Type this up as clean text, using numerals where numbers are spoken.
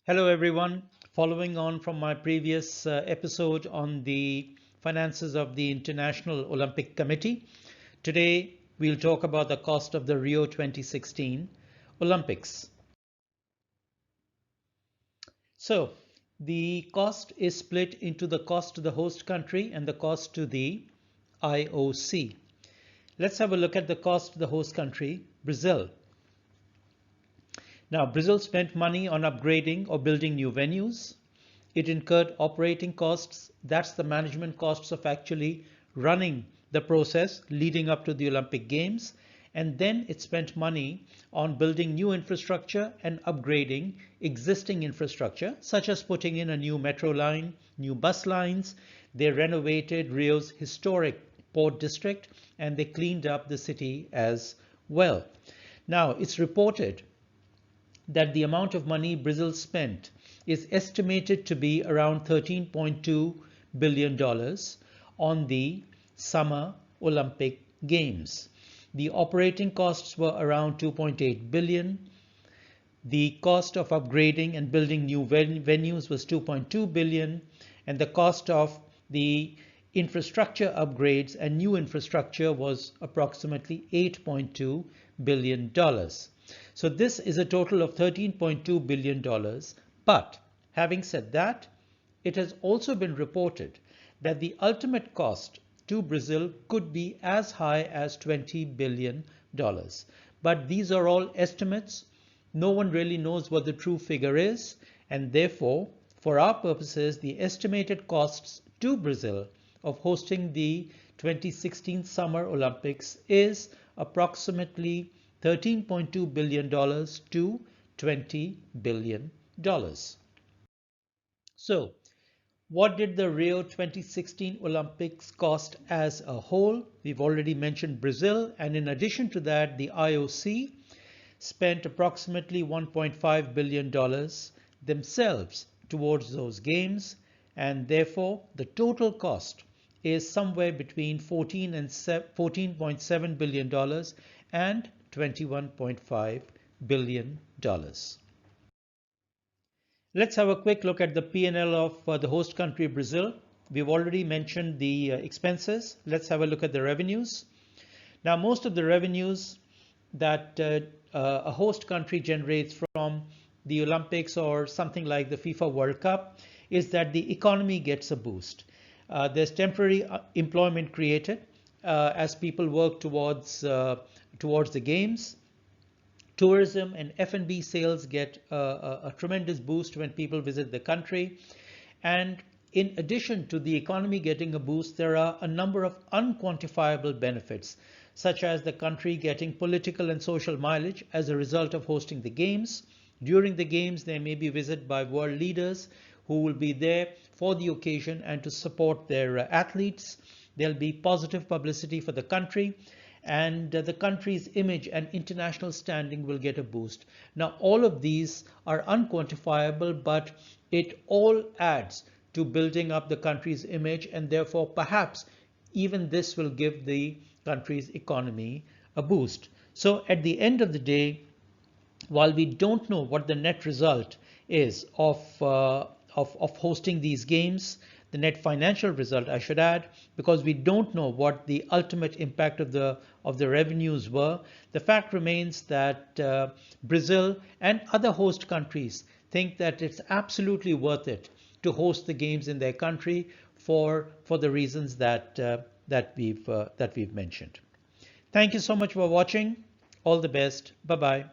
Hello everyone. Following on from my previous episode on the finances of the International Olympic Committee, today we'll talk about the cost of the Rio 2016 Olympics. So the cost is split into the cost to the host country and the cost to the IOC. Let's have a look at the cost to the host country, Brazil. Now, Brazil spent money on upgrading or building new venues. It incurred operating costs. That's the management costs of actually running the process leading up to the Olympic Games. And then it spent money on building new infrastructure and upgrading existing infrastructure, such as putting in a new metro line, new bus lines. They renovated Rio's historic port district and they cleaned up the city as well. Now, it's reported that the amount of money Brazil spent is estimated to be around $13.2 billion on the Summer Olympic Games. The operating costs were around 2.8 billion. The cost of upgrading and building new venues was 2.2 billion, and the cost of the infrastructure upgrades and new infrastructure was approximately $8.2 billion. So this is a total of $13.2 billion. But having said that, it has also been reported that the ultimate cost to Brazil could be as high as $20 billion. But these are all estimates. No one really knows what the true figure is. And therefore, for our purposes, the estimated costs to Brazil of hosting the 2016 Summer Olympics is approximately $13.2 billion to $20 billion. So, what did the Rio 2016 Olympics cost as a whole? We've already mentioned Brazil, and in addition to that, the IOC spent approximately $1.5 billion themselves towards those games, and therefore the total cost is somewhere between $14.7 billion and $21.5 billion. Let's have a quick look at the P&L of the host country, Brazil. We've already mentioned the expenses. Let's have a look at the revenues. Now, most of the revenues that a host country generates from the Olympics or something like the FIFA World Cup is that the economy gets a boost. There's temporary employment created as people work towards the games. Tourism and F&B sales get a tremendous boost when people visit the country. And in addition to the economy getting a boost, there are a number of unquantifiable benefits, such as the country getting political and social mileage as a result of hosting the games. During the games, they may be visited by world leaders who will be there for the occasion and to support their athletes. There'll be positive publicity for the country, and the country's image and international standing will get a boost. Now, all of these are unquantifiable, but it all adds to building up the country's image, and therefore perhaps even this will give the country's economy a boost. So at the end of the day, while we don't know what the net result is of hosting these games, the net financial result, I should add, because we don't know what the ultimate impact of the revenues were, the fact remains that Brazil and other host countries think that it's absolutely worth it to host the games in their country for the reasons that we've mentioned. Thank you so much for watching. All the best. Bye bye.